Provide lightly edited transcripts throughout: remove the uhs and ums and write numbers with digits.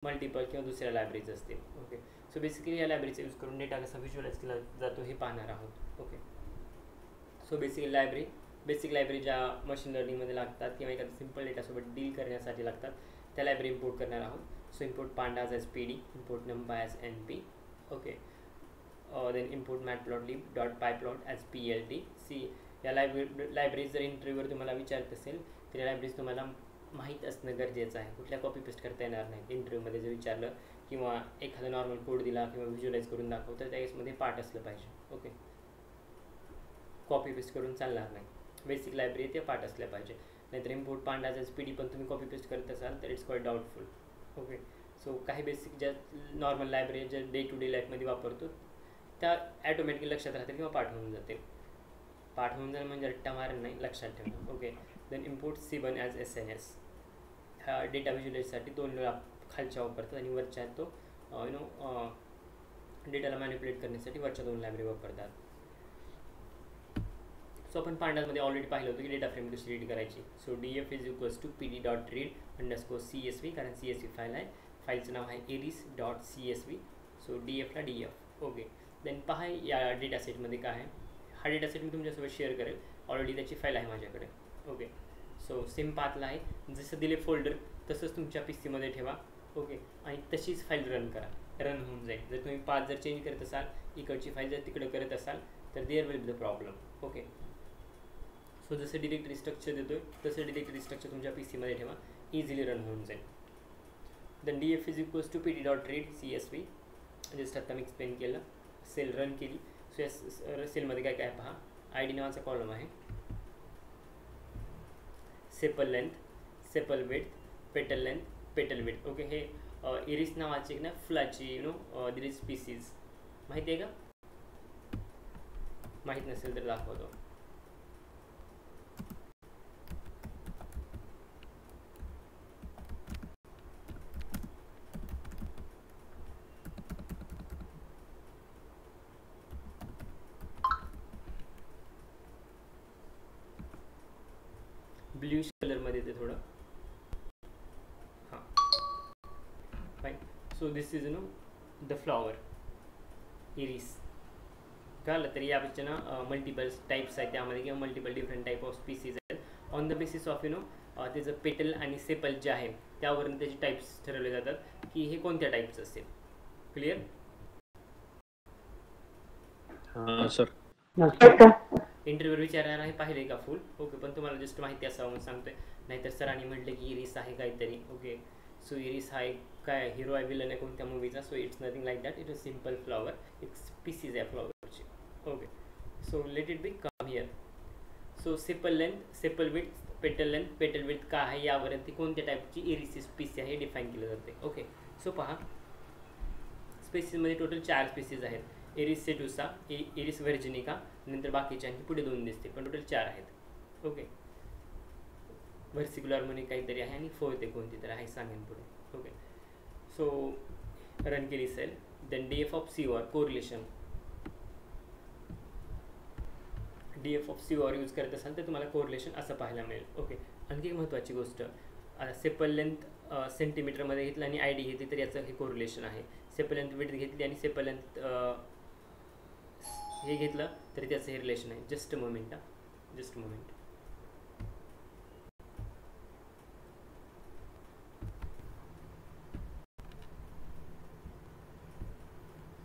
Multiple किंवा दुसऱ्या libraries असतील. ओके, सो बेसिकली या लायब्ररीचा यूज करून डेटा कसा व्हिज्युअलाइज केला जातो हे पाहणार आहोत. ओके, सो बेसिक लायब्ररी ज्या मशीन लर्निंगमध्ये लागतात किंवा एखाद्या सिम्पल डेटासोबत डील करण्यासाठी लागतात त्या लायब्ररी इम्पोर्ट करणार आहोत. So import pandas as pd, import numpy as np. Okay, then import matplotlib.pyplot as plt. See या लायब्ररीज जर इंटरव्ह्यूवर तुम्हाला विचारत असेल तर या लायब्ररीज तुम्हाला माहीत असणं गरजेचं आहे. कुठल्या कॉपी पेस्ट करता येणार नाही. इंटरव्ह्यूमध्ये जर विचारलं किंवा एखादा नॉर्मल कोड दिला किंवा व्हिज्युअलाइज करून दाखव तर त्यामध्ये पार्ट असलं पाहिजे. ओके, कॉपी पेस्ट करून चालणार नाही. बेसिक लायब्ररी ते पार्ट असल्या पाहिजे. नाहीतर इम्पोर्ट pandas as pd पण तुम्ही कॉपी पेस्ट करत असाल तर it's quite doubtful. Okay, so काही बेसिक ज्या नॉर्मल लायब्ररी ज्या डे टू डे लाईफमध्ये वापरतो त्या ॲटोमॅटिकली लक्षात राहतील किंवा पाठ होऊन जातील. पाठ होऊन जाणं म्हणजे रट्टा मारण नाही, लक्षात ठेवणं. Okay, then import c1 as SNS. ह्या डेटा व्हिज्युअलाइजसाठी दोन खालच्या वापरतात आणि वरच्या तो डेटाला मॅनिप्युलेट करण्यासाठी वरच्या दोन लायब्ररी वापरतात. सो आपण pandas ऑलरेडी पाहिलं होतं की डेटा फ्रेम कशी रीड करायची. So df is equals to pd.read_csv, कारण CSV फाईल आहे. फाईलचं नाव आहे iris.csv. सो dfला df. ओके, देन पहा या डेटा सेटमध्ये काय आहे. हा डेटा सेट मी तुमच्यासोबत शेअर करेल. ऑलरेडी त्याची फाईल आहे माझ्याकडे. ओके, सो सेम पाथला आहे. जसं दिले फोल्डर तसंच तुमच्या PCमध्ये ठेवा. ओके, आणि तशीच फाईल रन करा, रन होऊन जाईल. जर तुम्ही पाथ जर चेंज करत असाल, इकडची फाईल जर तिकडे करत असाल तर there will be the problem. Okay, so जसं डिरेक्टरी स्ट्रक्चर देतो आहे तसं डिरेक्टरी स्ट्रक्चर तुमच्या PCमध्ये ठेवा, इझिली रन होऊन जाईल. Then df is equals to pd.read_csv. Just आता मी एक्सप्लेन केलं. सेल रन केली. सो या सेलमध्ये काय काय पहा. ID नावाचा कॉलम आहे. Sepal length, sepal width, petal length, petal width. Okay, हे इरिस नावाची ना फुलाची दिली स्पीसीज माहिती आहे का? माहीत नसेल तर दाखवतो. ब्ल्यूश कलरमध्ये ते थोडं. हां, fine. So this is the flower iris. कळलं? तर यापेक्षा ना मल्टिपल टाईप्स आहेत त्यामध्ये किंवा multiple different type of species आहेत. ऑन द बेसिस ऑफ त्याचं पेटल आणि सेपल जे आहे त्यावरून त्याचे टाईप्स ठरवले जातात की हे कोणत्या टाईपचं असेल. क्लिअर? हां सर. इंटरव्ह्यू विचारणार आहे, पाहिले का फुल? ओके, पण तुम्हाला जस्ट माहिती असावं म्हणून सांगतोय. नाहीतर सरांनी म्हटलं की इरिस आहे काहीतरी. ओके, सो इरिस हा एक काय हिरो आहे, विलन आहे कोणत्या मूवीचा. So it's nothing like that. It is simple flower. एक स्पीसीज आहे फ्लॉवरची. Okay, so let it be come here. So sepal length, sepal width, petal length, petal width काय आहे यावरती कोणत्या टाईपची इरिसची स्पीसी आहे हे डिफाईन केलं जाते. ओके, सो पहा स्पीसीजमध्ये टोटल 4 स्पीसीज आहेत. इरिस सेटुसा, इरिस व्हर्जिनिका, नंतर बाकीचे आणखी पुढे 2 दिसते, पण टोटल 4 आहेत. ओके, व्हर्सिक्युलर म्हणून काहीतरी आहे आणि 4th आहे कोणती तर आहे, सांगेन पुढे. ओके, सो रन केली cell. Then df of COR correlation. df of COR use करत असाल तर तुम्हाला कोरिलेशन असं पाहायला मिळेल. ओके, आणखी एक महत्त्वाची गोष्ट, सेपल लेंथ सेंटीमीटरमध्ये घेतलं आणि ID घेतली तर याचं हे कोरिलेशन आहे. सेपल लेंथ विड्थ घेतली आणि सेपल लेंथ हे घेतलं तरी त्याचं हे रिलेशन आहे. Just moment.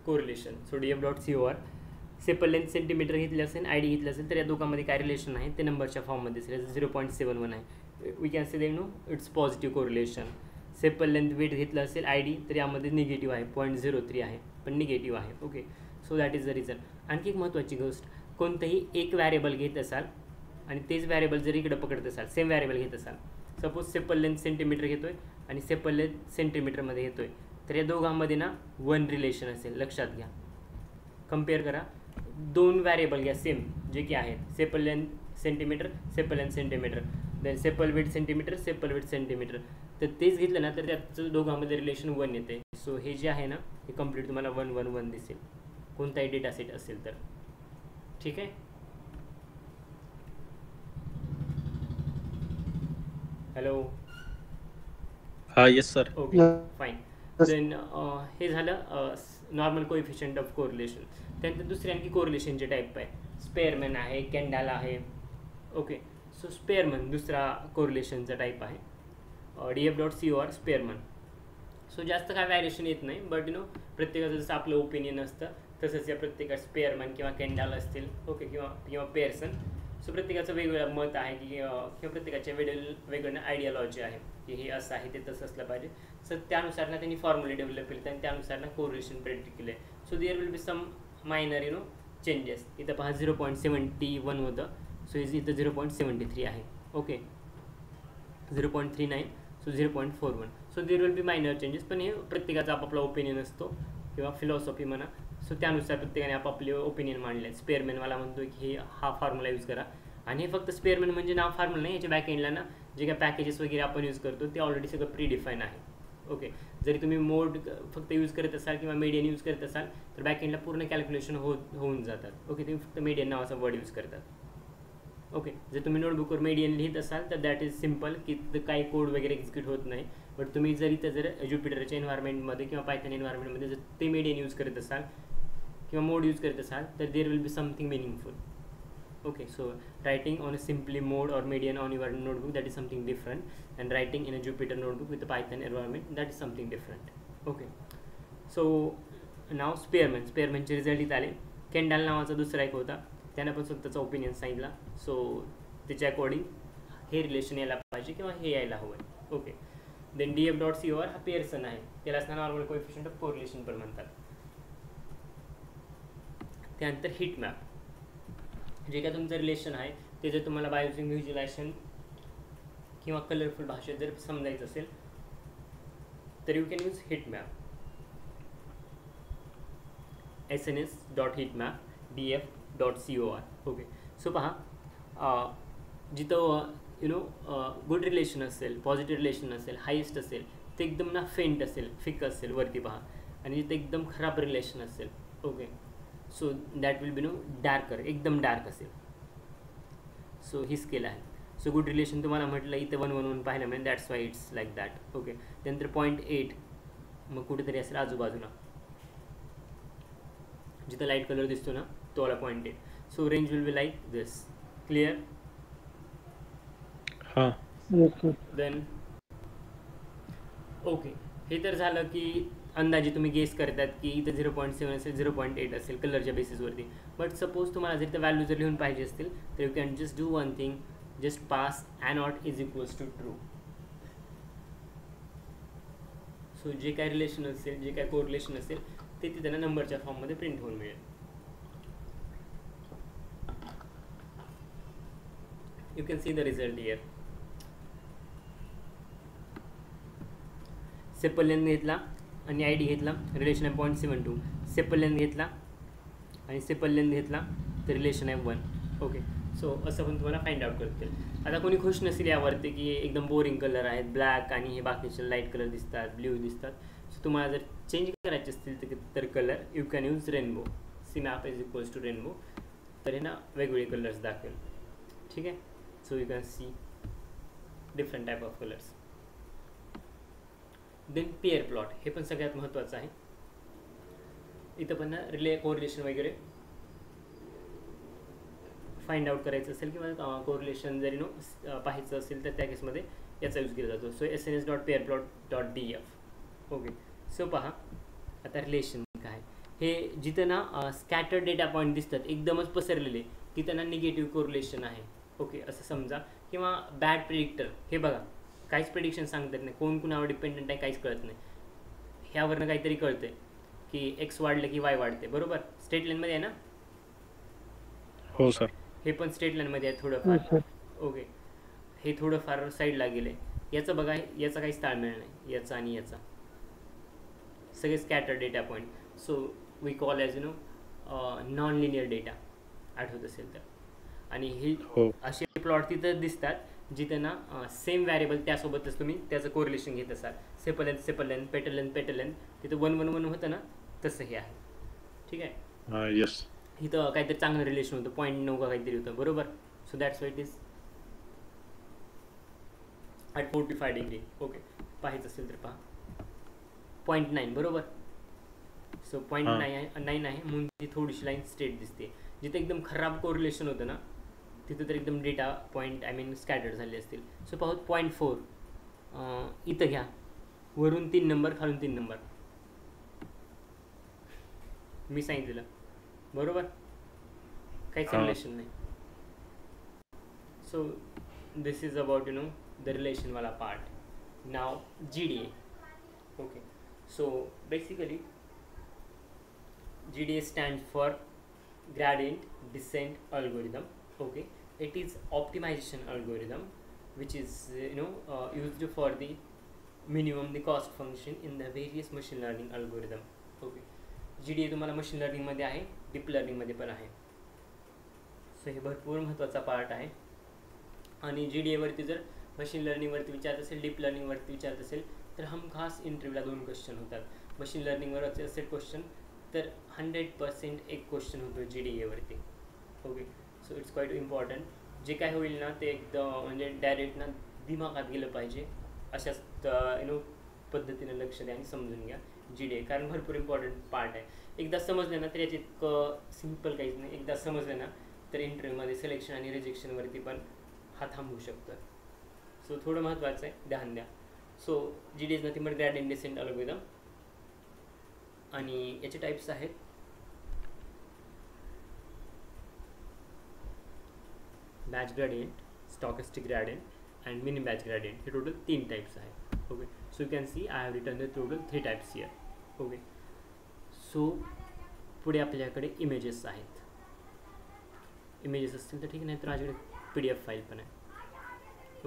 Correlation. So df.cor sepal length centimetre घेतले असेल, ID घेतलं असेल तर या दोघांमध्ये काय रिलेशन आहे ते नंबरच्या फॉर्ममध्ये दिसेल. 0.71 आहे. We can say it's positive correlation. Sepal length weight घेतलं असेल ID तर यामध्ये निगेटिव्ह आहे, 0.03 आहे, पण निगेटिव्ह आहे. Okay, so that is the reason. आणखी एक महत्त्वाची गोष्ट, कोणतंही एक व्हॅरिएबल घेत असाल आणि तेच व्हॅरिएबल जर इकडे पकडत असाल, सेम व्हॅरिएबल घेत असाल, सपोज सेपल लेंथ सेंटीमीटर घेतोय आणि सेपल लेंथ सेंटीमीटरमध्ये घेतोय, तर या दोघांमध्ये ना 1 रिलेशन असेल. लक्षात घ्या, कम्पेअर करा. 2 व्हॅरिएबल घ्या सेम जे की आहेत, sepal length centimetre, sepal length centimetre, then sepal width centimetre, sepal width centimetre, तर तेच घेतलं ना तर त्याचं दोघांमध्ये रिलेशन 1 येते. सो हे जे आहे ना हे कम्प्लीट तुम्हाला 1 1 1 दिसेल कोणताही डेटा सेट असेल तर. ठीक आहे. हॅलो. हां yes sir. Okay fine. Then हे झालं नॉर्मल कोएफिशियंट ऑफ कोरिलेशन. त्यानंतर दुसरे आणखी कोरिलेशनचे टाईप आहे, स्पेअरमॅन आहे, केंडाल आहे. ओके, सो स्पेअरमन दुसरा कोरिलेशनचा टाईप आहे, DF.COR स्पेअरमन. सो जास्त काय व्हॅरिएशन येत नाही, बट प्रत्येकाचं जसं आपलं ओपिनियन असतं तसंच या प्रत्येकात स्पेअरमन किंवा केंडाल असतील. ओके, किंवा पेअरसन. सो प्रत्येकाचं वेगवेगळं मत आहे की किंवा प्रत्येकाच्या वेगवेगळं आयडियालॉजी आहे की हे असं आहे ते तसं असलं पाहिजे. सो त्यानुसार ना त्यांनी फॉर्म्युले डेव्हलप केले आणि त्यानुसार ना कोरिलेशन प्रेडिक्ट केलं आहे. So there will be some minor changes. इथं पहा 0.71 होतं, सो इथं 0.73 आहे. Okay, 0.39, so 0.41. So there will be minor changes, पण हे प्रत्येकाचा आपापला ओपिनियन असतो किंवा फिलॉसॉफी म्हणा. सो त्यानुसार प्रत्येकाने आपापले ओपिनियन मांडले. स्पेअरमॅनवाला म्हणतो की हा फॉर्म्युला यूज करा, आणि हे फक्त स्पेअरमॅन म्हणजे नाव फॉर्म्युला नाही, याच्या बॅकएंडला ना जे काय पॅकेजेस वगैरे आपण यूज करतो ते ऑलरेडी सगळं प्री डिफाईन आहे. ओके, जरी तुम्ही मोड फक्त यूज करत असाल किंवा मीडियन यूज करत असाल तर बॅकएंडला पूर्ण कॅल्क्युलेशन होऊन जातात. ओके, तुम्ही फक्त मीडियन नावाचा वर्ड यूज करतात. ओके, जर तुम्ही नोटबुकवर मीडियन लिहित असाल तर दॅट इज सिम्पल की काही कोड वगैरे एक्झिक्यूट होत नाही. बट तुम्ही जर इथं जर ज्युपिटरच्या एन्व्हायरमेंटमध्ये किंवा पायथन एन्व्हायरमेंटमध्ये जर ते मीडियन यूज करत असाल किंवा मोड यूज करत असाल तर there will be something meaningful. Okay, so writing on a simply mode or median on your notebook, that is something different, and writing in a Jupyter notebook with a Python environment, that is something different. Okay, so now spearmanचे result इथं आले. Kendall नावाचा दुसरा एक होता, त्यानं पण स्वतःचा ओपिनियन सांगितला. सो त्याच्या अकॉर्डिंग हे रिलेशन यायला पाहिजे किंवा हे यायला हवं आहे. ओके, देन DF.COR हा पेअरसन आहे, त्यालाच नॉर्मल कोएफिशियंट ऑफ कोरिलेशन पण म्हणतात. त्यानंतर हिट मॅप, जे काय तुमचं रिलेशन आहे ते जर तुम्हाला बाय युजिंग व्हिज्युलायझेशन किंवा कलरफुल भाषेत जर समजायचं असेल तर you can use hit map. SNS.heatmap DF.COR. Okay, so पहा जिथं गुड रिलेशन असेल, पॉझिटिव्ह रिलेशन असेल, हायेस्ट असेल ते एकदम ना फेंट असेल, फिक असेल वरती पहा, आणि जिथं एकदम खराब रिलेशन असेल okay so that will be darker, एकदम डार्क असेल. सो ही स्केल आहे. सो गुड रिलेशन तुम्हाला म्हटलं इथं 111 पाहिलं म्हणजे that's why it's like that. Okay, त्यानंतर 0.8 मग कुठेतरी असेल आजूबाजूला, जिथं लाईट कलर दिसतो ना तो वाला 0.8. So range will be like this. Clear? हां. देन ओके, हे तर झालं की अंदाजे तुम्ही गेस करतात की इथं 0.7 असेल, 0.8 असेल कलरच्या बेसिसवरती. बट सपोज तुम्हाला जर इथं व्हॅल्यू जर लिहून पाहिजे असतील तर you can just do one thing, just pass A0 is equals to true. So जे काय रिलेशन असेल, जे काय कोरिलेशन असेल ते तिथं नंबरच्या फॉर्ममध्ये प्रिंट होऊन मिळेल. You can see the result here. Sepal length घेतला आणि आय डी घेतला, रिलेशन आहे 0.72. सेपल लेंथ घेतला आणि सेपल लेंथ घेतला तर रिलेशन आहे 1. ओके, सो असं पण तुम्हाला फाइंड आउट करतील. आता कोणी खुश नसेल यावरती की एकदम बोरिंग कलर आहेत, ब्लॅक आणि हे बाकीचे लाईट कलर दिसतात, ब्ल्यू दिसतात. सो तुम्हाला जर चेंज करायचे असतील तर colour you can use rainbow. C map is equals to rainbow. तर हे ना वेगवेगळे कलर्स दाखवेल. ठीक आहे, so you can see different type of colours. Then pair plot, हे पण सगळ्यात महत्त्वाचं आहे. इथं पण ना कोरिलेशन वगैरे फाइंड आउट करायचं असेल किंवा कोरिलेशन जरी पाहायचं असेल तर त्या केसमध्ये याचा यूज केला जातो. So SNS.PairPlot.df. ओके, सो पहा आता रिलेशन काय, हे जिथं ना स्कॅटर्ड डेटा पॉईंट दिसतात एकदमच पसरलेले तिथं ना निगेटिव्ह कोरिलेशन आहे. ओके, असं समजा. किंवा बॅड प्रेडिक्टर, हे बघा काहीच प्रेडिक्शन सांगतात नाही, कोण कुणावर डिपेंडंट आहे काहीच कळत नाही. ह्यावरनं काहीतरी कळतंय की एक्स वाढलं की वाय वाढते, बरोबर? स्ट्रेट लाईनमध्ये आहे ना? हो सर. हे पण स्ट्रेट लाईनमध्ये आहे थोडंफार. ओके, हे थोडंफार साईडला गेलं आहे. याचं बघा, याचा काहीच ताळमेळ नाही, याचा आणि याचा सगळे scatter data point. So we call as non linear data, आठवत असेल तर. आणि हे असे प्लॉट तिथं दिसतात जिथं ना सेम व्हॅरिएबल त्यासोबतच तुम्ही त्याचं कोरिलेशन घेत असाल. सेपल लेंथ, पेटल लेंथ तिथं 111 होतं ना, तसं हे आहे. ठीक आहे, येस. इथं काहीतरी चांगलं रिलेशन होतं, 0.9 का काहीतरी होतं, बरोबर? So that's why it is at 45 degree. Okay, पाहायचं असेल तर पहा. 0.9 बरोबर. सो 0.9 आहे म्हणून ती थोडीशी लाईन स्ट्रेट दिसते. जिथे एकदम खराब कोरिलेशन होतं ना तिथं तर एकदम डेटा पॉईंट स्कॅटर्ड झाले असतील. सो पाहू 0.4 इथं घ्या, वरून 3 नंबर खालून 3 नंबर मी सांगितलेलं बरोबर, काहीच रिलेशन नाही. So this is about the relation वाला पार्ट. नाव GDA. Okay, so basically GDA stands for gradient descent algorithm. Okay, it is optimization algorithm which is used for the minimum the cost function in the various machine learning algorithm. Okay, GDA तुम्हाला machine learning मध्ये आहे, deep learning मध्ये पण आहे. So हे भरपूर महत्त्वाचा part आहे. आणि GDA वरती जर मशीन लर्निंग वरती विचारत असेल, डीप लर्निंग वरती विचारत असेल तर हम खास इंटरव्ह्यूला 2 क्वेश्चन होतात. मशीन लर्निंगवर असेल क्वेश्चन तर 100% एक क्वेश्चन होतो GDA वरती. Okay, so it's quite important. जे काय होईल ना ते एकदम म्हणजे डायरेक्ट ना दिमागात गेलं पाहिजे, अशाच पद्धतीने लक्ष द्या आणि समजून घ्या GDA, कारण भरपूर इम्पॉर्टंट पार्ट आहे. एकदा समजलं ना तर याची इतकं सिम्पल काहीच नाही. एकदा समजलं ना तर इंटरव्ह्यूमध्ये सिलेक्शन आणि रिजेक्शनवरती पण हा थांबवू शकतो. सो थोडं महत्त्वाचं आहे, ध्यान द्या. So GDA is nothing but gradient descent algorithm. आणि याचे टाईप्स आहेत batch gradient, stochastic gradient and mini batch gradient. हे टोटल 3 टाईप्स आहेत. Okay, so you can C I have return the total 3 types here. Okay, so पुढे आपल्याकडे images आहेत. Images असतील तर ठीक आहे, नाही तर माझ्याकडे PDF फाईल पण आहे.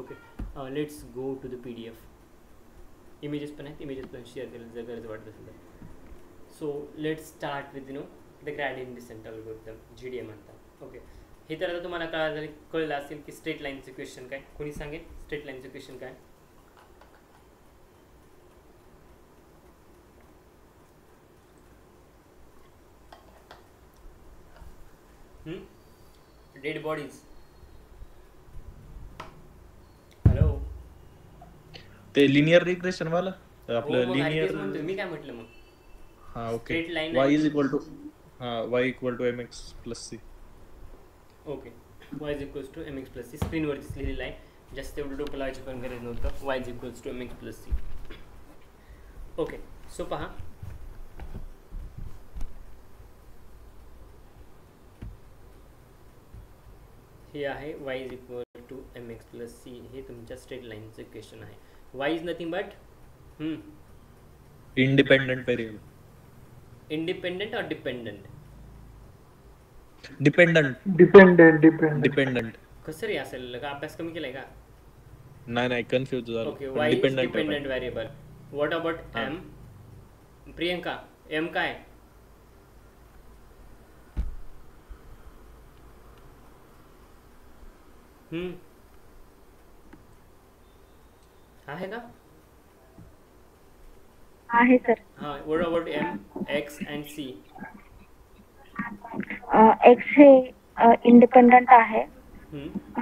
Okay, let's go to the PDF. Images पण आहेत, इमेजेस पण शेअर केलं जर गरज वाटत असेल तर. So let's start with the gradient descent algorithm, GDA म्हणतात. ओके, हे तर आता तुम्हाला कळलं असेल की स्ट्रेट लाईनचं क्वेश्चन काय. कोणी सांगेल स्ट्रेट लाईनचं क्वेश्चन काय? Dead bodies. हॅलो, ते लिनियर रिग्रेशन वाला आपलं लिनियर. मी काय म्हटलं मग? हां, okay. Straight line y equal to mx plus c. Okay, y is equals to mx plus C. स्क्रीनवरतीच लिहिलेलं आहे, जास्त एवढं डोकं लावायची पण गरज नव्हतं. y is equals to mx plus C. Okay, so पहा हे आहे y is equal to mx plus C. हे तुमच्या स्ट्रेट लाईनचं इक्वेशन आहे. y is nothing but independent variable. Independent और डिपेंडेंट? डिपेंडेंट. कसं रे असेल का? अभ्यास कमी केलाय का? नाही कन्फ्यूज झालो. Okay, y is dependent variable. What about m? Priyanka, m काय? आहे का? आहे सर. हां, what about m, x and c? x हे इंडिपेंडंट आहे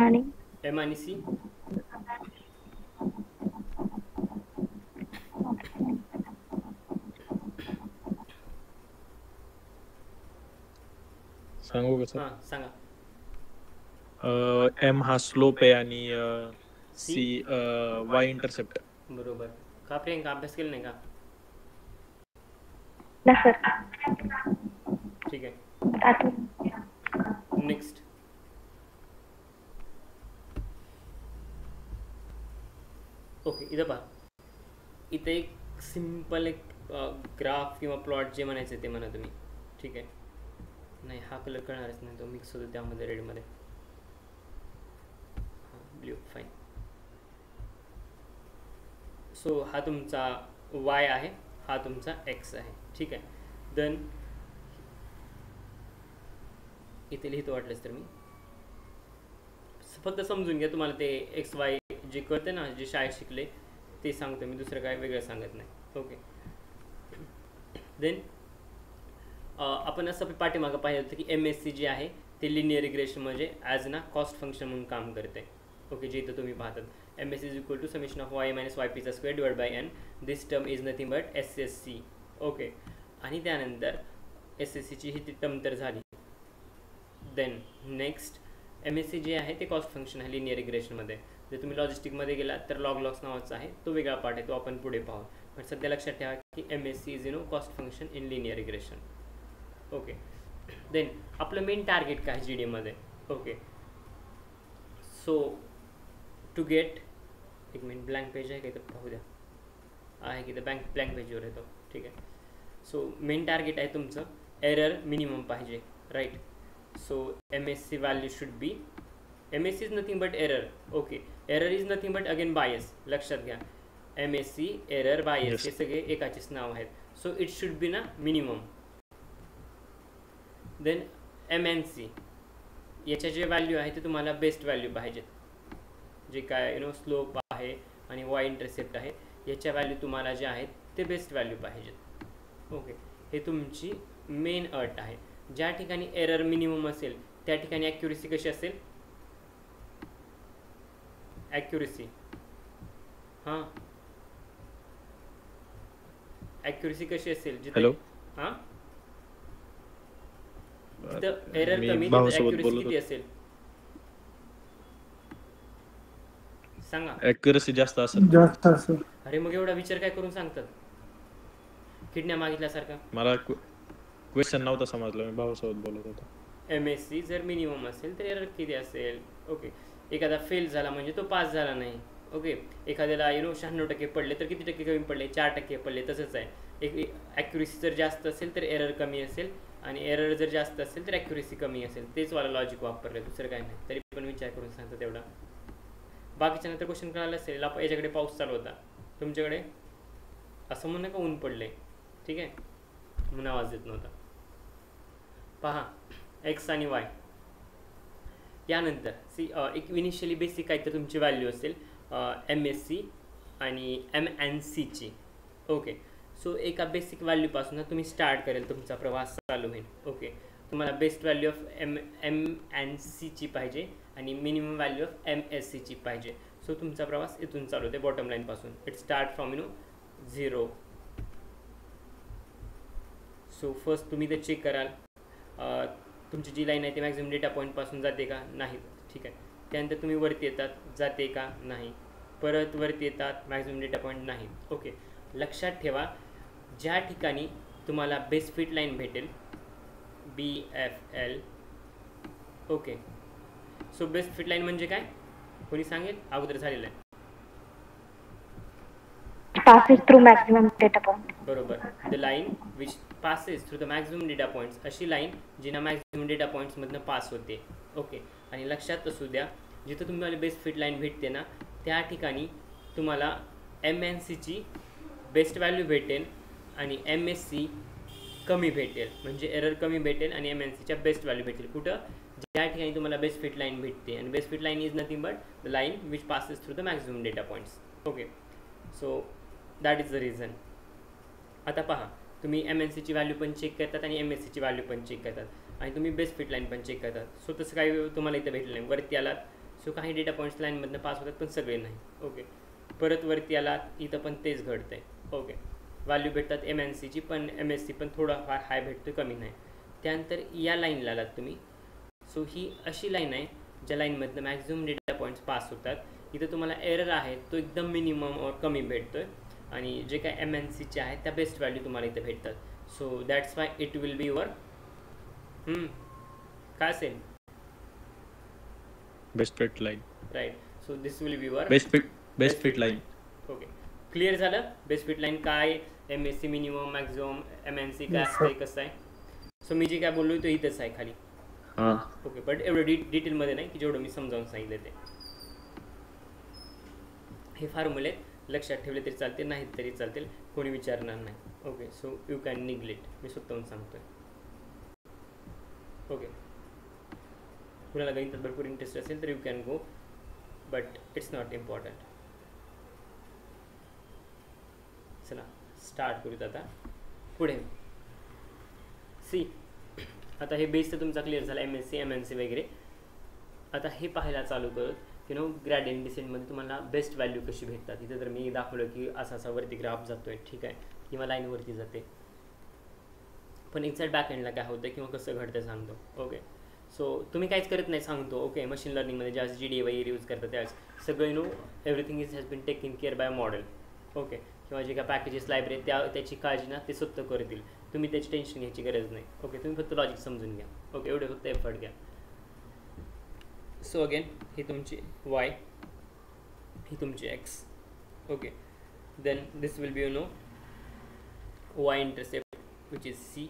आणि m आणि c सांगू का सर? हां सांगा. m हा स्लोप आहे आणि c y इंटरसेप्ट. बरोबर. का प्रियंका अभ्यास केला नाही का? नाही सर. ठीक आहे, नेक्स्ट. ओके, इथं पहा, इथे एक सिम्पल एक ग्राफ किंवा प्लॉट जे म्हणायचं ते म्हणा तुम्ही. ठीक आहे, नाही हा कलर कळणारच नाही, तो मिक्स होतो त्यामध्ये रेडमध्ये. हां, ब्ल्यू, फाईन. सो हा तुमचा y आहे, हा तुमचा x आहे. ठीक आहे, देन इथे लिहितो वाटलंच तर मी. फक्त समजून घ्या, तुम्हाला ते XY जे कळते ना, जे शाळेत शिकले ते सांगतो मी, दुसरं काय वेगळं सांगत नाही. ओके, देन आपण असं पाठीमागं पाहिलं होतं की MSC जे आहे ते लिनियर रिग्रेशन म्हणजे ॲज ना कॉस्ट फंक्शन म्हणून काम करते. ओके, जे इथं तुम्ही पाहतात MS is equal to summation of y minus y pizza square divided by n. This term is nothing but SSC. Okay, आणि त्यानंतर SSCची ही टर्म तर झाली. देन नेक्स्ट MSC जे आहे ते कॉस्ट फंक्शन आहे लिनियर रिग्रेशनमध्ये. जर तुम्ही लॉजिस्टिकमध्ये गेलात तर लॉग लॉक्स नावाचा आहे, तो वेगळा पार्ट आहे, तो आपण पुढे पाहू. पण सध्या लक्षात ठेवा की MSC is cost function in linear regression. Okay, then आपलं मेन टार्गेट काय जी डी एमध्ये. ओके, सो टू गेट, एक मिनिट, ब्लँक पेज आहे का इथं पाहू द्या, आहे की तर ब्लँक पेजवर येतो. ठीक आहे. सो मेन टार्गेट आहे तुमचं एरर मिनिमम पाहिजे, right. So MSC value should be, MSC is nothing but error. Okay, error is nothing but again bias, लक्षात घ्या. MSC, एरर, बायस हे सगळे एकाचेच नाव आहेत. सो इट शुड बी ना मिनिमम. देन MNC, याच्या जे व्हॅल्यू आहे ते तुम्हाला बेस्ट व्हॅल्यू पाहिजेत. जे काय स्लोप आहे आणि वाय इंटरसेप्ट आहे याच्या व्हॅल्यू तुम्हाला जे आहेत ते बेस्ट व्हॅल्यू पाहिजेत. ओके, हे तुमची मेन अट आहे. ज्या ठिकाणी एरर मिनिमम असेल त्या ठिकाणी ॲक्युरेसी कशी असेल, ॲक्युरेसी ॲक्युरेसी कशी असेल जिथे जिथं एरर कमी तिथं ॲक्युरेसी किती असेल सांगा. ॲक्युरेसी जास्त असेल. अरे मग एवढा विचार काय करून सांगतात, किडण्या मागितल्यासारखा. मला क्वेश्चन नव्हता समजला, मी भावासोबत बोलत होतो. MSC जर मिनिमम असेल तर एरर किती असेल. ओके, एखादा फेल झाला म्हणजे तो पास झाला नाही. ओके, एखाद्याला 96% पडले तर किती टक्के कमी पडले, 4% पडले. तसंच आहे, एक ॲक्युरेसी जर जास्त असेल तर एरर कमी असेल आणि एरर जर जास्त असेल तर ॲक्युरेसी कमी असेल. तेच वाला लॉजिक वापरलं, दुसरं काय नाही. तरी पण विचार करून सांगतो तेवढा. बाकीच्या नंतर क्वेश्चन कळालं असेल. याच्याकडे पाऊस चालू होता, तुमच्याकडे असं म्हणणं का ऊन पडले. ठीक आहे, म्हणून आवाज येत नव्हता. पहा, एक्स आणि वाय यानंतर एक इनिशियली बेसिक काहीतरी तुमची व्हॅल्यू असेल MSC आणि MNCची. ओके, सो एका बेसिक व्हॅल्यूपासून तुम्ही स्टार्ट करेल, तुमचा प्रवास चालू होईल. ओके, तुम्हाला बेस्ट व्हॅल्यू ऑफ MNCची पाहिजे आणि मिनिमम व्हॅल्यू ऑफ MSCची पाहिजे. सो तुमचा प्रवास इथून चालू होते बॉटम लाईनपासून. It start from 0. So first तुम्ही ते चेक कराल तुमची जी लाईन आहे ती मॅक्झिमम डेटा पॉईंटपासून जाते का नाही. ठीक आहे, त्यानंतर तुम्ही वरती येतात, जाते का नाही, परत वरती येतात, मॅक्झिमम डेटा पॉईंट नाही. ओके, लक्षात ठेवा ज्या ठिकाणी तुम्हाला बेस्ट फिट लाईन भेटेल BFL. Okay, so best fit line म्हणजे काय कोणी सांगेल, अगोदर झालेलं आहे. passes through maximum data point. बरोबर, the line which passes through the maximum data points, अशी लाईन जिना मॅक्झिमम डेटा पॉईंट्समधनं पास होते. ओके, आणि लक्षात असू द्या जिथं तुम्हाला बेस्ट फिट लाईन भेटते ना त्या ठिकाणी तुम्हाला MNCची बेस्ट व्हॅल्यू भेटेल आणि MSC कमी भेटेल, म्हणजे एरर कमी भेटेल आणि MNCच्या बेस्ट व्हॅल्यू भेटेल. कुठं, ज्या ठिकाणी तुम्हाला बेस्ट फिट लाईन भेटते. आणि best fit line is nothing but the line which passes through the maximum data points. Okay, so that is the reason. आता पहा, तुम्ही MNCची व्हॅल्यू पण चेक करतात आणि MSCची व्हॅल्यू पण चेक करतात आणि तुम्ही बेस्ट फिट लाईन पण चेक करतात. सो तसं काही तुम्हाला इथं भेटलं नाही. वरती आलात, सो काही डेटा पॉईंट्स लाईनमधनं पास होतात पण सगळे नाही. ओके, परत वरती आलात, इथं पण तेच घडतं आहे. ओके, व्हॅल्यू भेटतात MNCची पण MSC पण थोडाफार हाय भेटतो, कमी नाही. त्यानंतर या लाईनला आलात तुम्ही. सो ही अशी लाईन आहे ज्या लाईनमधनं मॅक्झिमम डेटा पॉईंट्स पास होतात. इथं तुम्हाला एरर आहे तो एकदम मिनिमम और कमी भेटतो आहे आणि जे काय MNCचे आहेत त्या बेस्ट व्हॅल्यू तुम्हाला इथं भेटतात. So that's why it will be your काय असेल best fit line, right. So this will be your best fit line. Okay, clear झालं बेस्ट फिट लाईन काय, MSC मिनिमम, मॅक्झिमम, MNC काय असतं कसं आहे. सो मी जे काय बोललो तो इथंच आहे खाली. ओके, बट एवढं डिटेलमध्ये नाही की जेवढं मी समजावून सांगितलं ते. हे फॉर्म्युले लक्षात ठेवले तरी चालते, नाहीत तरी चालतील, कोणी विचारणार नाही. Okay, so you can neglect, मी स्वतःहून सांगतोय. ओके, कुणाला गणितात भरपूर इंटरेस्ट असेल तर you can go, but it's not important. चला स्टार्ट करूत आता पुढे. सी, आता हे बेस तर तुमचा क्लिअर झाला, MSC MNC वगैरे. आता हे पाहायला चालू करत ग्रॅडियंट डिसेंटमध्ये तुम्हाला बेस्ट व्हॅल्यू कशी भेटतात. इथे तर मी दाखवलं की असा वरती ग्राफ जातो आहे, ठीक आहे, किंवा लाईनवरती जाते. पण एक्झॅक्ट बॅक एंडला काय होतं किंवा कसं घडतं सांगतो. ओके, सो तुम्ही काहीच करत नाही सांगतो. ओके, मशीन लर्निंगमध्ये ज्यावेळेस GD वगैरे यूज करतात त्यावेळेस सगळं everything has been taken care by model. Okay, किंवा जे काय पॅकेजेस लायब्ररी त्याची काळजी ना ते स्वतः करतील. तुम्ही त्याची टेन्शन घ्यायची गरज नाही. ओके, तुम्ही फक्त लॉजिक समजून घ्या. ओके, एवढे फक्त एफर्ट घ्या. सो अगेन ही तुमची y, ही तुमची x. Okay, then this will be y intercept which is c.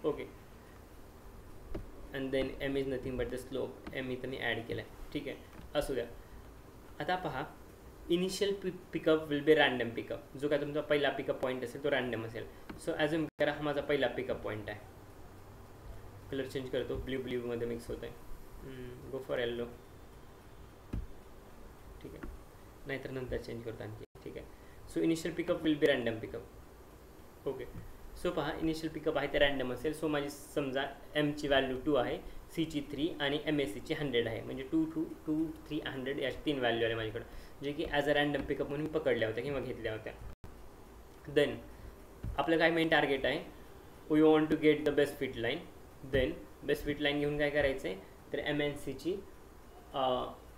ओके, and then m is nothing but the slope. m इथं मी ॲड केला आहे, ठीक आहे, असू द्या. आता पहा, initial pickup will be random pickup. जो काय तुमचा पहिला पिकअप पॉईंट असेल तो रँडम असेल. सो ॲज्युम करा हा माझा पहिला पिकअप पॉईंट आहे. कलर चेंज करतो, ब्ल्यूमध्ये मिक्स होत आहे. गो फॉर येल्लो, ठीक आहे, नाहीतर नंतर चेंज करतो आणखी, ठीक आहे. So initial pickup will be random pickup. Okay, so पहा इनिशियल पिकअप आहे ते रँडम असेल. सो माझी समजा एमची व्हॅल्यू 2 आहे, सीची 3 आणि MSCची 100 आहे. म्हणजे 2, 2, 2, 3, 100 या 3 व्हॅल्यू आल्या माझ्याकडं, जे की ॲज अ रँडम पिकअप म्हणून पकडल्या होत्या किंवा घेतल्या होत्या. देन आपलं काय मेन टार्गेट आहे, we want to get the best fit line. Then best fit line घेऊन काय करायचं आहे, तर MNCची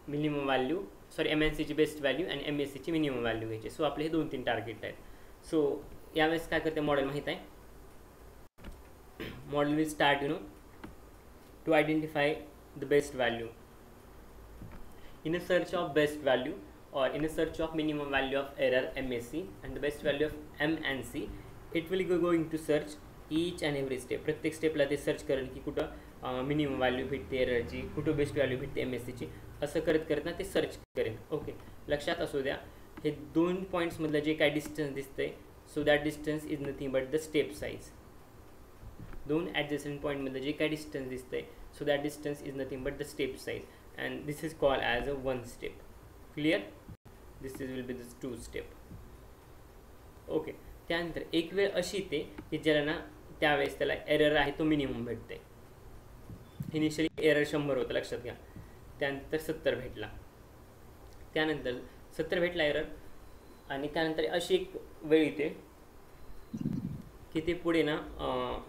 मिनिमम व्हॅल्यू, MNCची बेस्ट व्हॅल्यू आणि MSCची मिनिमम व्हॅल्यू घ्यायची. सो आपले हे 2-3 टार्गेट आहेत. सो यावेळेस काय करते मॉडेल माहीत आहे, model will start to identify the best value in a search of best value or in a search of minimum value of error MSC and the best value of M and C. It will going to search each and every step. प्रत्येक स्टेपला ते search करेल की कुठं minimum value भेटते एररची, कुठं best value भेटते MSCची, असं करत करत ना ते सर्च करेल. ओके, लक्षात असू द्या हे 2 पॉईंट्समधलं जे काय डिस्टन्स दिसतंय, so that distance is nothing but the step size. 2 adjacent पॉईंटमधलं जे काय डिस्टन्स दिसतंय, so that distance is nothing but the step size. And this is called as a 1 step. Clear? This will be this 2 step. Okay, त्यानंतर एक वेळ अशी येते की ज्याला ना त्यावेळेस त्याला एरर आहे तो मिनिमम भेटते. इनिशियली एरर 100 होतं, लक्षात घ्या. त्यानंतर 70 भेटला, त्यानंतर 70 भेटला एरर, आणि त्यानंतर अशी एक वेळ येते की ते पुढे ना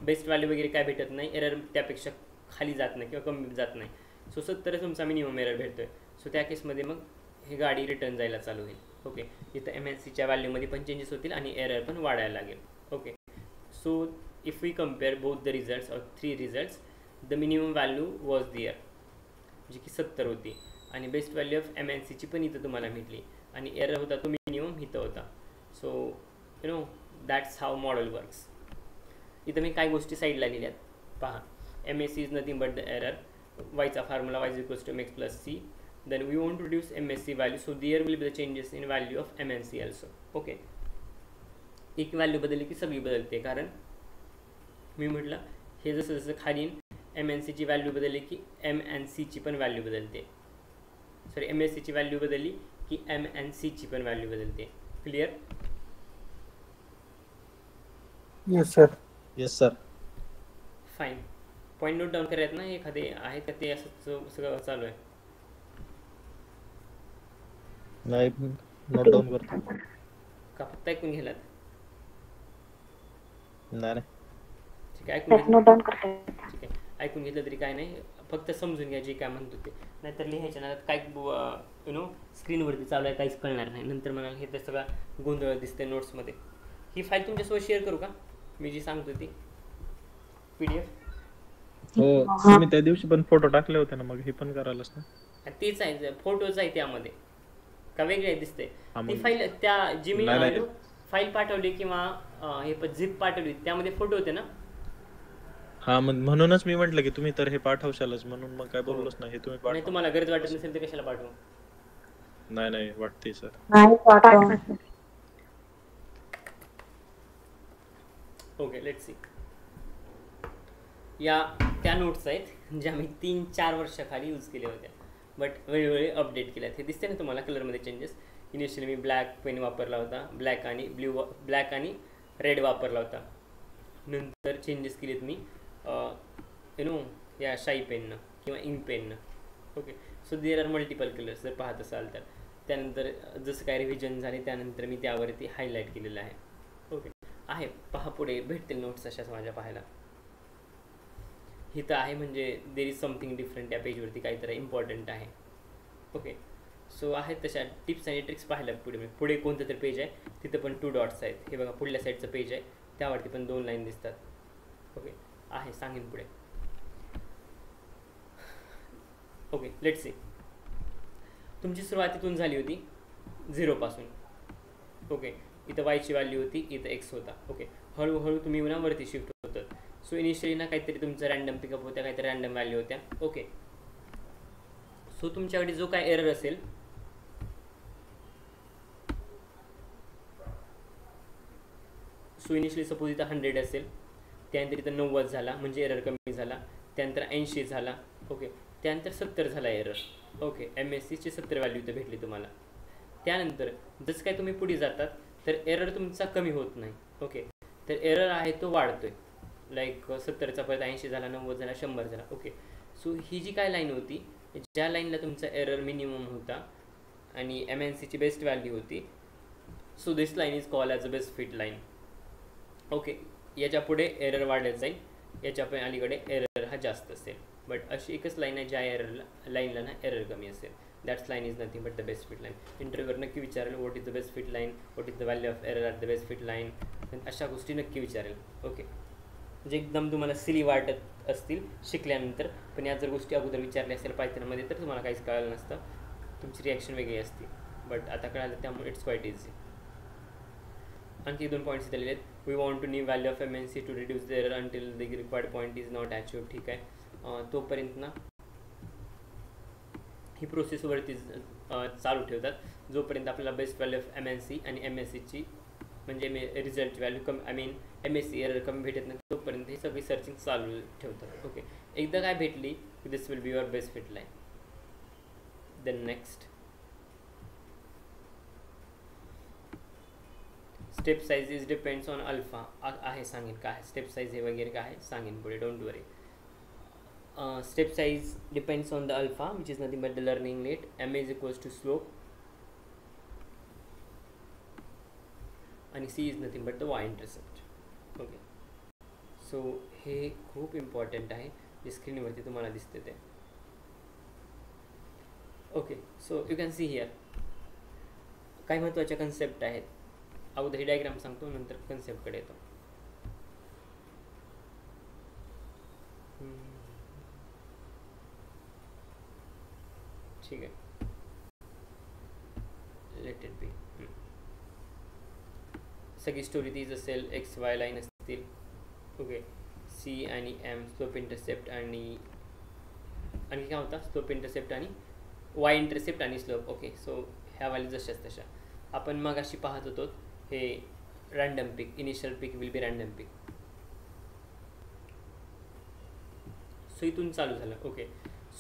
बेस्ट व्हॅल्यू वगैरे काय भेटत नाही, एरर त्यापेक्षा खाली जात नाही किंवा कमी जात नाही. सो 70 तुमचा मिनिमम एरर भेटतोय. सो त्या केसमध्ये मग ही गाडी रिटर्न जायला चालू होईल. ओके, इथं MNCच्या व्हॅल्यूमध्ये पण चेंजेस होतील आणि एरर पण वाढायला लागेल. Okay, so if we compare both the results or 3 results, the minimum value was there जी की 70 होती, आणि बेस्ट व्हॅल्यू ऑफ MNCची पण इथं तुम्हाला भेटली, आणि एरर होता तो मिनिमम इथं होता. So that's how model works. इथं मी काय गोष्टी साईडला लिहिल्यात पहा. MSC is nothing but the error. Yचा formula y is equals to mx plus c. Then we want to reduce MSC value, so there will be the changes in value of MNC also. Okay, एक value बदलली की सगळी बदलते, कारण मी म्हटलं हे जसं जसं खाली MNCची व्हॅल्यू बदलली की MNCची पण व्हॅल्यू बदलते. MSCची व्हॅल्यू बदलली की MNCची पण व्हॅल्यू बदलते. Clear? Yes sir. Yes sir. Fine. Point note down करायचं ना, एखादे आहेत का ते असं सगळं चालू आहे? नाही, नोट डाऊन करतो. का फक्त ऐकून घेलात? नाही, ठीक आहे, ऐकून घेतलं. नोट डाऊन करते. ठीक आहे, ऐकून घेतलं तरी काय नाही, फक्त समजून घ्या जे काय म्हणतो ते. नाहीतर लिहायच्या ना काय स्क्रीनवरती चालू आहे काहीच कळणार नाही. नंतर मला हे तर सगळा गोंधळ दिसते नोट्समध्ये. ही फाईल तुमच्यासोबत शेअर करू का, मी जी सांगतो ती PDF? हो, तुम्ही त्या दिवशी पण फोटो टाकले होते ना, मग हे पण करायलाच ना. तेच आहे, फोटोज आहे त्यामध्ये का वेगळे दिसते हा, ती मग फाईल. त्या जी मी नाही, नाही. फाईल पाठवली किंवा हे झिप पाठवली त्यामध्ये फोटो होते ना. हा, म्हणूनच मी म्हटलं की तुम्ही तर हे पाठवशालच, म्हणून मग काय बोललोच नाही. हे तुम्ही नाही, पाठवा. तुम्हाला गरज वाटत नसेल तर कशाला पाठवू? नाही नाही, वाटते सर. नाही पाठवा. Okay, let's see. या त्या नोट्स आहेत ज्या मी 3-4 वर्षाखाली यूज केल्या होत्या, बट वेळोवेळी अपडेट केल्यात. हे दिसते ना तुम्हाला कलरमध्ये चेंजेस. इनिशियली मी ब्लॅक पेन वापरला होता, ब्लॅक आणि रेड वापरला होता. नंतर चेंजेस केलेत मी या शाई पेननं किंवा इंक पेननं. Okay. So there are multiple colours जर पाहत असाल तर. त्यानंतर जसं काय रिव्हिजन झाले त्यानंतर मी त्यावरती हायलाईट केलेलं आहे. ओके. आहे पहा पुढे भेटतील नोट्स अशाच माझ्या पाहायला. इथं आहे म्हणजे देर इज समथिंग डिफरंट, या पेजवरती काहीतरी इम्पॉर्टंट आहे. ओके. सो आहेत तशा टिप्स आणि ट्रिक्स पाहायला पुढे कोणतं तरी पेज आहे तिथं पण 2 डॉट्स आहेत. हे बघा पुढल्या साईडचं पेज आहे त्यावरती पण 2 लाईन दिसतात. ओके. आहे सांगेन पुढे. Okay let's see. तुमची सुरुवात इथून झाली होती 0 पासून. ओके. इथं वायची व्हॅल्यू होती, इथं एक्स होता. ओके. हळूहळू तुम्ही ना वरती शिफ्ट होतात. सो इनिशियली ना काहीतरी तुमचं रँडम पिकअप होत्या, काहीतरी रँडम व्हॅल्यू होत्या. ओके. सो तुमच्याकडे जो काय एरर असेल सो इनिशियली सपोज इथं 100 असेल, त्यानंतर इथं 90 झाला म्हणजे एरर कमी झाला, त्यानंतर 80 झाला. ओके. त्यानंतर 70 झाला एरर. ओके. MSCची 70 व्हॅल्यू इथं भेटली तुम्हाला. त्यानंतर जसं काय तुम्ही पुढे जातात तर एरर तुमचा कमी होत नाही. ओके. तर एरर आहे तो वाढतोय. लाईक 70चा परत 80 झाला, 90 झाला, 100 झाला. ओके. सो ही जी काय लाईन होती ज्या लाईनला तुमचा एरर मिनिमम होता आणि MNCची बेस्ट व्हॅल्यू होती, so this line is call as a best fit line. Okay. याच्या पुढे एरर वाढत जाईल, याच्या पण अलीकडे एरर हा जास्त असेल. बट अशी एकच लाईन आहे ज्या लाईनला ना एरर कमी असेल. That's line is nothing but the best fit line. Interviewer नक्की विचारेल what is the best fit line, what is the value of error at the best fit line, अशा गोष्टी नक्की विचारेल. ओके. म्हणजे एकदम तुम्हाला सिली वाटत असतील शिकल्यानंतर, पण या जर गोष्टी अगोदर विचारल्या असेल पायथनमध्ये तर तुम्हाला काहीच कळलं नसतं, तुमची रिॲक्शन वेगळी असते. बट आता कळालं त्यामुळे इट्स क्वाईट इझी. आणखी 2 पॉईंट्स दिलेले आहेत. We want to new value of MNC to reduce the error until the required point is not achieve. ठीक आहे. तोपर्यंत ना ही प्रोसेसवरती चालू ठेवतात जोपर्यंत आपल्याला बेस्ट व्हॅल्यू ऑफ MNC आणि MSCची म्हणजे रिझल्टची व्हॅल्यू कमी MSC एरर कमी भेटत नाही तोपर्यंत ही सगळी सर्चिंग चालू ठेवतात. ओके. एकदा काय भेटली this will be your best fit line. Then next step size is depends on alpha. आहे सांगेन काय स्टेप साईज हे वगैरे काय आहे सांगेन पुढे, don't worry. Step size depends on the alpha which is nothing but the learning rate. M is equals to slope आणि C is nothing but the Y intercept. Okay. So हे खूप important आहे जे स्क्रीनवरती तुम्हाला दिसते ते. Okay. So you can see here काही महत्त्वाच्या कन्सेप्ट आहेत. अगोदर ही डायग्राम सांगतो नंतर कन्सेप्टकडे येतो. ठीक आहे. Let it be. सगळी स्टोरी तीच असेल. XY लाईन असतील. ओके. C आणि M स्लोप इंटरसेप्ट आणि आणखी काय होता स्लोप इंटरसेप्ट आणि Y इंटरसेप्ट आणि स्लोप. ओके. सो ह्या व्हॅल्यू जशाच तशा आपण मग अशी पाहत होतो. हे random pick, initial pick will be random pick. So इथून चालू झालं. ओके.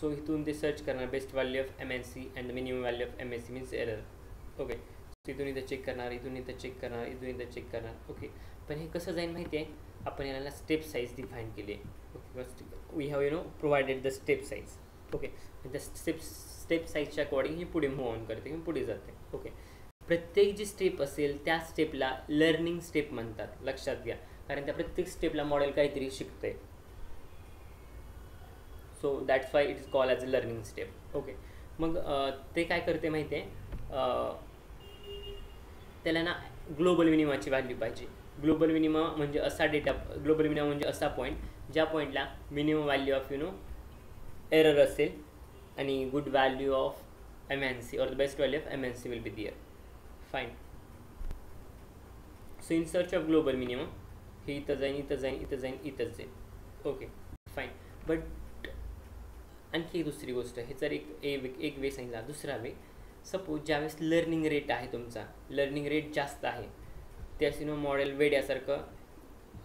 सो इथून ते सर्च करणार best value of MNC and the minimum value of MSC means error. Okay. So इथून इथं चेक करणार, इथून इथं चेक करणार, इथून इथं चेक करणार. ओके. पण हे कसं जाईल माहिती आहे, आपण याला स्टेप साईज डिफाईन केली आहे. Okay. We have provided the step size. Okay. त्या स्टेप साईजच्या अकॉर्डिंग ही पुढे मूव ऑन करते किंवा पुढे जाते. ओके. प्रत्येक जी स्टेप असेल त्या स्टेपला लर्निंग स्टेप म्हणतात, लक्षात घ्या, कारण त्या प्रत्येक स्टेपला मॉडेल काहीतरी शिकते. So that's why it is call as a learning step. Okay. मग ते काय करते माहिती आहे, त्याला ना ग्लोबल मिनिमाची व्हॅल्यू पाहिजे. ग्लोबल मिनिमा म्हणजे असा डेटा, ग्लोबल मिनिमा म्हणजे असा पॉईंट ज्या पॉईंटला मिनिमम व्हॅल्यू ऑफ एरर असेल आणि good value of MNC or the best value of MNC will be there. Fine. So in search of global minimum, हे इथं जाईन, इथं जाईन, इथं जाईन, इथंच जाईन. ओके. फाईन. बट आणखी एक दुसरी गोष्ट, हे जर एक वे सांगितला. दुसरा वे, सपोज ज्यावेळेस लर्निंग रेट आहे तुमचा, लर्निंग रेट जास्त आहे, त्यास मॉडेल वेड्यासारखं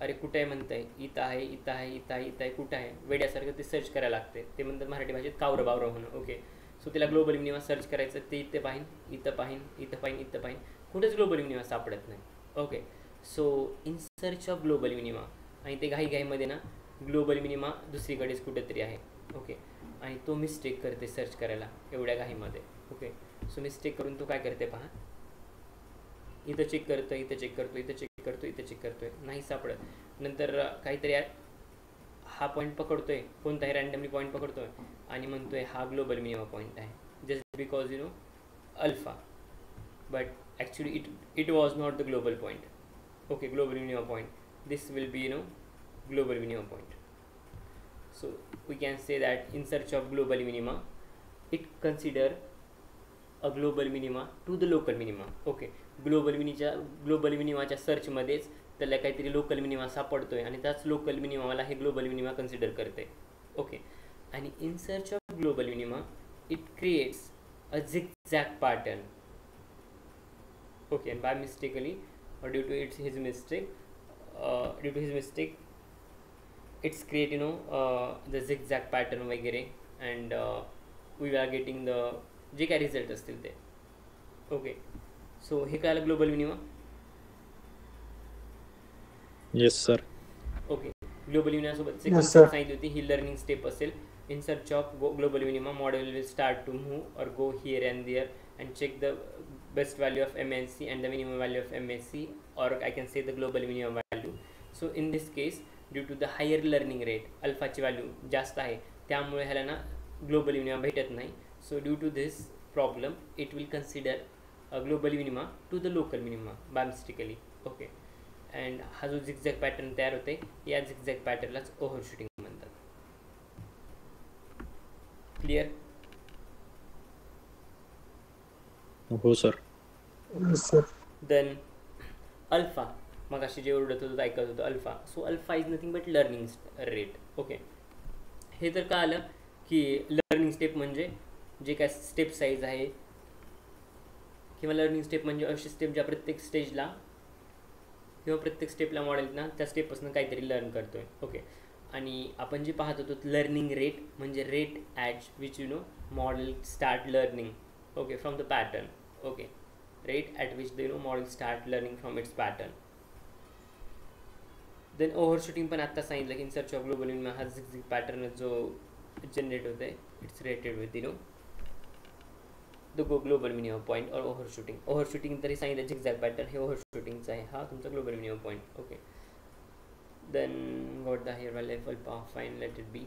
अरे कुठं आहे म्हणतं आहे, इथं आहे, इथं आहे, इथं आहे, इथं आहे, कुठं आहे, वेड्यासारखं ते सर्च करायला लागते. ते म्हणतात मराठी भाषेत कावरं बावरं होणं. ओके. सो त्याला ग्लोबल मिनिमा सर्च करायचं, ते इथं पाहीन, इथं पाहीन, इथं पाहीन, इथं पाहीन, कुठेच ग्लोबल मिनिमा सापडत नाही. Okay. So in search of global minima, आणि ते घाईमध्ये ना ग्लोबल मिनिमा दुसरीकडेच कुठेतरी आहे. ओके. आणि तो मिस्टेक करते सर्च करायला एवढ्या घाईमध्ये. ओके, सो मिस्टेक करून तो काय करते पहा, इथं चेक करतो, इथं चेक करतो, इथं चेक करतो, इथं चेक करतोय, नाही सापडत. नंतर काहीतरी हा पॉईंट पकडतोय, कोणताही रँडमली पॉईंट पकडतोय आणि म्हणतोय हा ग्लोबल मिनिमा पॉईंट आहे, just because you know alpha, but actually it was not the global point. Okay, global minima point, this will B global minima point. So we can say that in search of global minima, it consider a global minima to the local minima. Okay, global मिनिमाच्या सर्चमध्येच त्याला काहीतरी local minima सापडतोय आणि त्याच local मिनिमाला हे global minima consider करते. Okay, आणि in search of global minima it creates a zigzag pattern. Okay, and by mistakenly or due to his mistake it's create the zigzag pattern वगैरे, and we are getting the जे काय result असतील ते. Okay, so हे काय global minima. Yes sir. Okay, global मिनिमासोबत Yes, sir. सांगितली होती ही लर्निंग स्टेप असेल. In search of global minima model will start to move or go here and there and check the best value of MNC and the minimum value of MSC, or I can say the global minimum value. So in this case, due to the higher learning rate, अल्फाची value जास्त आहे, त्यामुळे ह्याला ना global minima भेटत नाही. So due to this problem it will consider a global minima to the local minima by mistakenly. Okay, and हा जो झिगझॅग पॅटर्न तयार होते, या झिगझॅग पॅटर्नलाच ओव्हरशूटिंग म्हणतात. क्लिअर. हो sir. Yes, sir. Then alpha, मग अशी जे ओरडत होतो ऐकत होतो alpha. So alpha is nothing but learning rate. Okay, हे तर का आलं की लर्निंग स्टेप म्हणजे जे काय स्टेप साईज आहे, किंवा लर्निंग स्टेप म्हणजे अशी स्टेप ज्या प्रत्येक स्टेजला किंवा प्रत्येक स्टेपला मॉडेल ना त्या स्टेपपासून काहीतरी लर्न करतोय. ओके, आणि आपण जे पाहत होतो लर्निंग रेट म्हणजे rate at which model start learning. Okay, from the pattern. Okay, rate at which the model start learning from its pattern. Then overshooting पण आता सांगितलं की in search of global minima हा झिगझॅग पॅटर्न जो generate होत आहे it's rated with the global minimum point और overshooting. Overshooting तरी सांगितलं झिगझॅग पॅटर्न हे ओव्हरशूटिंगचं आहे, हा तुमचा global minimum point. Okay, then got the here value alpha, fine, let it be.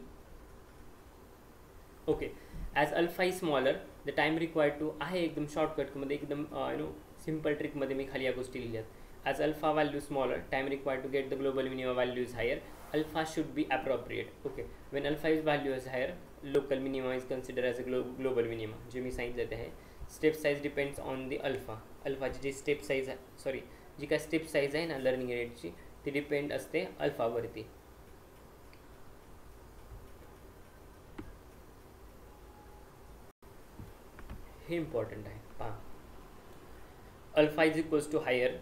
Okay, as alpha is smaller the time required to आहे एकदम शॉर्टकटमध्ये एकदम सिम्पल ट्रिकमध्ये मी खाली या गोष्टी लिहिल्यात. As alpha value smaller time required to get the global minimum value is higher, alpha should be appropriate. Okay, when alpha is value is higher local minima is consider as a global minima. जे मी सांगितलं ते आहे step size depends on the alpha. अल्फाची जी step size आहे, sorry जी काय स्टेप साईज आहे ना लर्निंग रेटची, ती डिपेंड असते अल्फावरती. हे इम्पॉर्टंट आहे पहा. Alpha is equals to higher,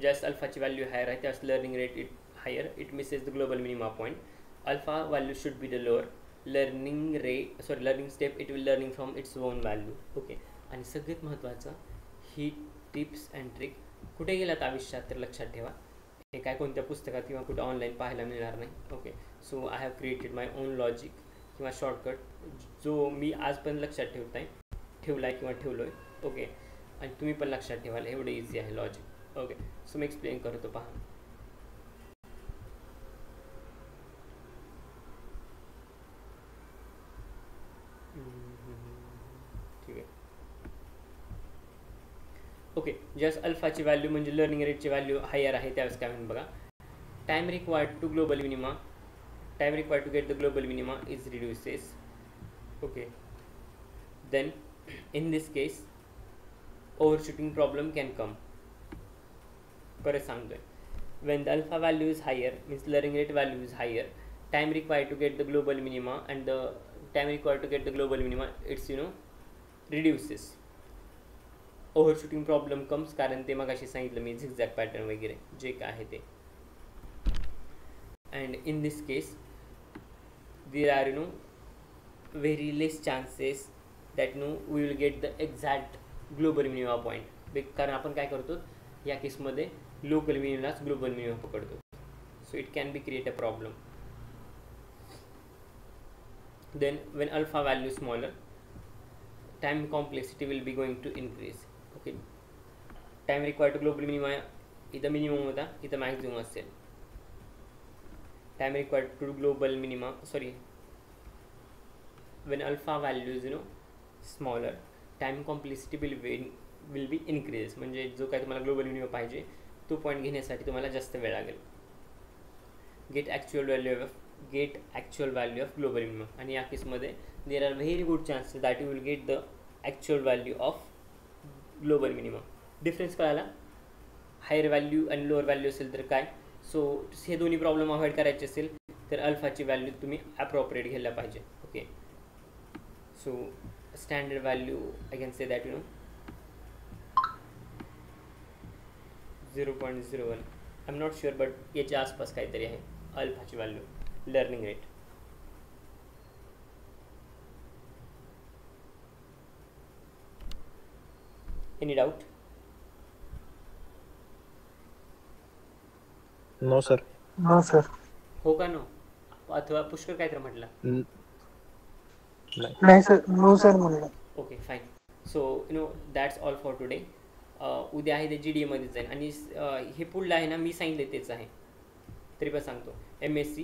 just अल्फाची व्हॅल्यू हायर आहे त्यास learning rate it higher, it misses the global minima point. Alpha value should be the lower learning step it will learning from its own value. Okay, आणि सगळ्यात महत्त्वाचं ही tips and trick कुठे गेलात आयुष्यात तर लक्षात ठेवा, हे काय कोणत्या पुस्तकात किंवा कुठं ऑनलाईन पाहायला मिळणार नाही. Okay, so I have created my on logic किंवा शॉर्टकट जो मी आज पण लक्षात ठेवला आहे किंवा ठेवलो आहे. ओके, आणि तुम्ही पण लक्षात ठेवायला एवढं इझी आहे लॉजिक. ओके, सो मी एक्सप्लेन करतो पहा. ठीक आहे. ओके, जस्ट अल्फाची व्हॅल्यू म्हणजे लर्निंग रेटची व्हॅल्यू हायर आहे त्यावेळेस काय म्हणून बघा, time required to global minima, time required to get the global minima is reduces. Okay, then in this case overshooting problem can come. परत सांगतोय, when the alpha value is higher means learning rate value is higher, time required to get the global minima and the time required to get the global minima it's reduces. Overshooting problem comes कारण ते मगाशी सांगितलं मी zigzag pattern वगैरे जे काय आहे ते. and in this case there are very less chances that we will get the exact global minima point, कारण आपण काय करतो या केसमध्ये लोकल मिनिमाच ग्लोबल मिनिमा पकडतो. So it can be create a problem. then when alpha value smaller, time complexity will be going to increase. Okay, time required to global minima इथं minimum होता, इथं मॅक्झिमम असेल. time required to global minima, sorry, when alpha value is smaller, time complexity will be increase. म्हणजे जो काय तुम्हाला global minimum पाहिजे तो पॉईंट घेण्यासाठी तुम्हाला जास्त वेळ लागेल. Get actual value of global minimum, आणि या केसमध्ये there are very good chances that you will get the actual value of global minimum. Difference कळाला. हायर व्हॅल्यू आणि लोअर व्हॅल्यू असेल तर काय. सो हे दोन्ही प्रॉब्लेम अवॉइड करायचे असेल तर अल्फाची व्हॅल्यू तुम्ही ॲप्रोप्रिएट घ्यायला पाहिजे. Okay, so standard value I can say that 0.01. I am not sure but याच्या आसपास काहीतरी आहे अल्फाची value. Learning rate any doubt? No sir. No sir. हो का नो? अथवा पुष्कर काय तर म्हटलं? नाही सर, नो सर म्हणलं. Okay fine. So that's all for today. उद्या आहे ते GDAमध्येच जाईल, आणि हे पुढलं आहे ना मी सांगितलं तेच आहे तरी पण सांगतो. MSc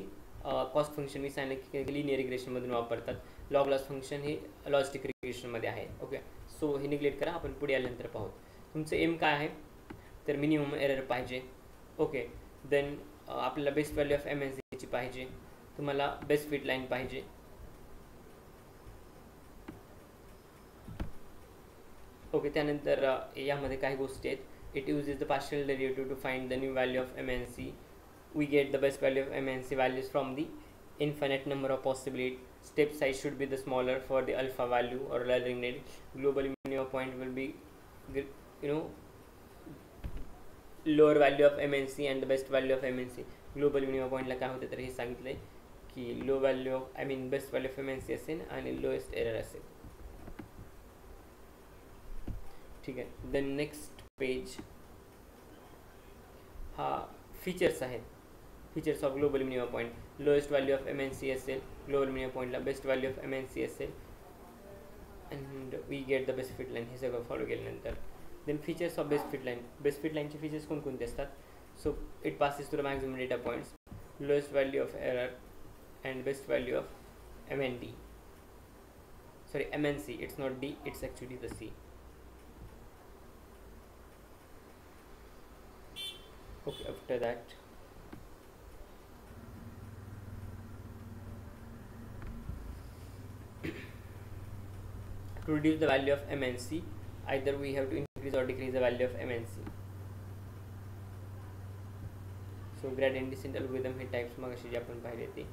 कॉस्ट फंक्शन मी सांगितलं की लिनियर रिग्रेशनमधून वापरतात. लॉग लॉस फंक्शन हे लॉजिस्टिक रिग्रेशनमध्ये आहे. ओके, सो हे निग्लेक्ट करा, आपण पुढे आल्यानंतर पाहू. तुमचं एम काय आहे तर मिनिमम एरर पाहिजे. ओके, देन आपल्याला बेस्ट व्हॅल्यू ऑफ MSCची पाहिजे, तुम्हाला बेस्ट फिट लाईन पाहिजे. ओके, त्यानंतर यामध्ये काही गोष्टी आहेत. It uses the partial derivative to find the new value of MNC. We get the best value of MNC values from the infinite number of possibility. Step size should be the smaller for the alpha value or learning rate. Global minimum point will be lower value of MNC and the best value of MNC. Global minimum point ला काय होतं तर हे सांगितलंय की low value of best value of MNC असेल आणि lowest error असेल. ठीक आहे. देन नेक्स्ट पेज हा फीचर्स आहेत. Features of global minimum point. Lowest value of MNC असेल ग्लोबल मिनिमम पॉईंटला, बेस्ट व्हॅल्यू ऑफ MNC असेल, and we get the best fit line. हे सगळं फॉलो केल्यानंतर then features of best fit line. Best fit लाईनचे features कोणकोणते असतात. So it passes to the maximum data points, lowest value of error and best value of MND. Sorry, MNC, it's not D, it's actually the C. Okay, after that to reduce the value of MNC, either we have to increase or decrease the value of MNC. So gradient descent algorithm हे types मगाशी जे आपण पाहिले ते.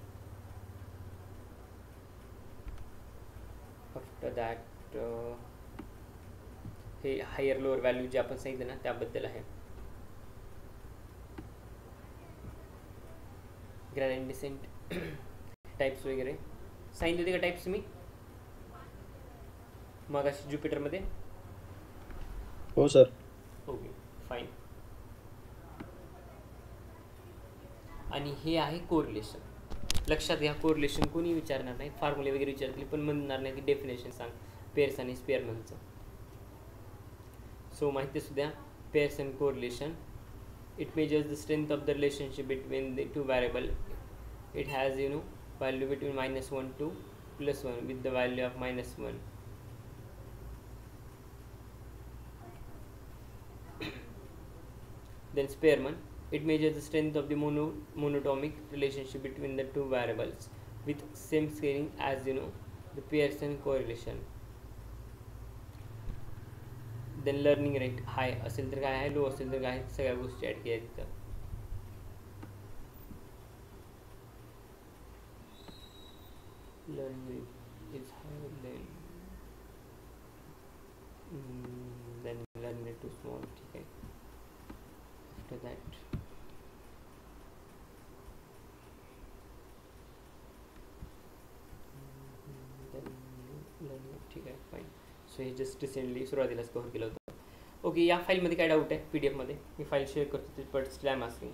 After that हे higher lower value जे आपण सांगितलं ना त्याबद्दल आहे. ग्रेडियंट डिसेंट टाइप्स वगैरे सांगितले होते का टाइप्स मी मगाशी ज्युपिटरमध्ये? हो सर. Okay fine. आणि हे आहे कोरिलेशन. लक्षात घ्या, कोरिलेशन कोणी विचारणार नाही, फॉर्म्युले वगैरे विचारतील पण म्हणणार नाही की डेफिनेशन सांग पेअर्सन आणि स्पेअरमनचं. सो माहिती असू द्या. पेअर्सन correlation, it measures the strength of the relationship between the two variable. It has value between -1 to +1 with the value of -1. Then Spearman, it measures the strength of the monatomic relationship between the two variables with same scaling as the Pearson correlation. Then learning rate high असेल तर काय आहे, low असेल तर काय, सगळ्या गोष्टी add केल्या तिथं. Learning rate is higher then learning rate to small. ठीक आहे. After that learning. ठीक आहे फाईन. सो हे जस्ट रिसेंटली सुरुवातीलाच कव्हर केलं होतं. ओके, या फाईलमध्ये काय डाऊट आहे PDF मी फाईल शेअर करतो but still I am asking.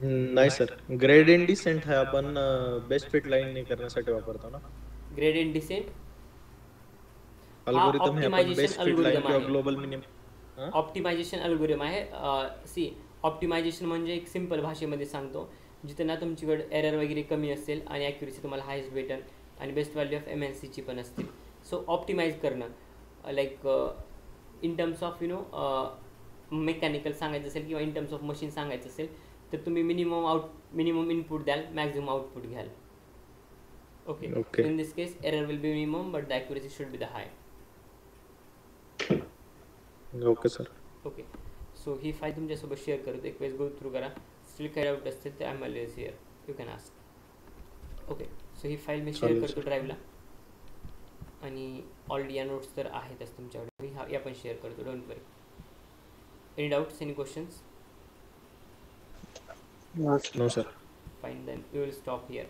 नाही सर, ग्रेडियंट डिसेंट हा आपण बेस्ट फिट लाईन करण्यासाठी वापरतो ना. ग्रेडियंट डिसेंट हा अल्गोरिदम हे आपण optimisation best fit line algorithm किंवा आहे. Global minimum. ऑप्टिमायझेशन अल्गोरिदम आहे. सी ऑप्टिमायझेशन म्हणजे एक सिंपल भाषेमध्ये सांगतो, जिथे ना तुमच्याकडे एरर वगैरे कमी असेल आणि ॲक्युरेसी तुम्हाला हायस्ट भेटेल आणि बेस्ट व्हॅल्यू ऑफ MNCची पण असतील. सो ऑप्टिमाइज करणं like in terms of mechanical सांगायचं असेल किंवा इन टर्म्स ऑफ मशीन सांगायचं असेल तर तुम्ही मिनिमम इनपुट द्याल, मॅक्झिमम आउटपुट घ्याल. Okay. In this case error will be minimum but the accuracy should be the high. Okay sir. Okay. So he file तुमच्यासोबत शेअर करतो, एक वेळेस गो थ्रू करा. स्टील काही डाऊट असतील तर ML is here, you can ask. Okay. So he file me share करतो ड्राईव्हला आणि ऑलरेडी या नोट्स तर आहेतच तुमच्याकडे, मी या पण शेअर करतो, don't worry. Any doubts, any questions? No, sir. No sir. Fine, then we will stop here.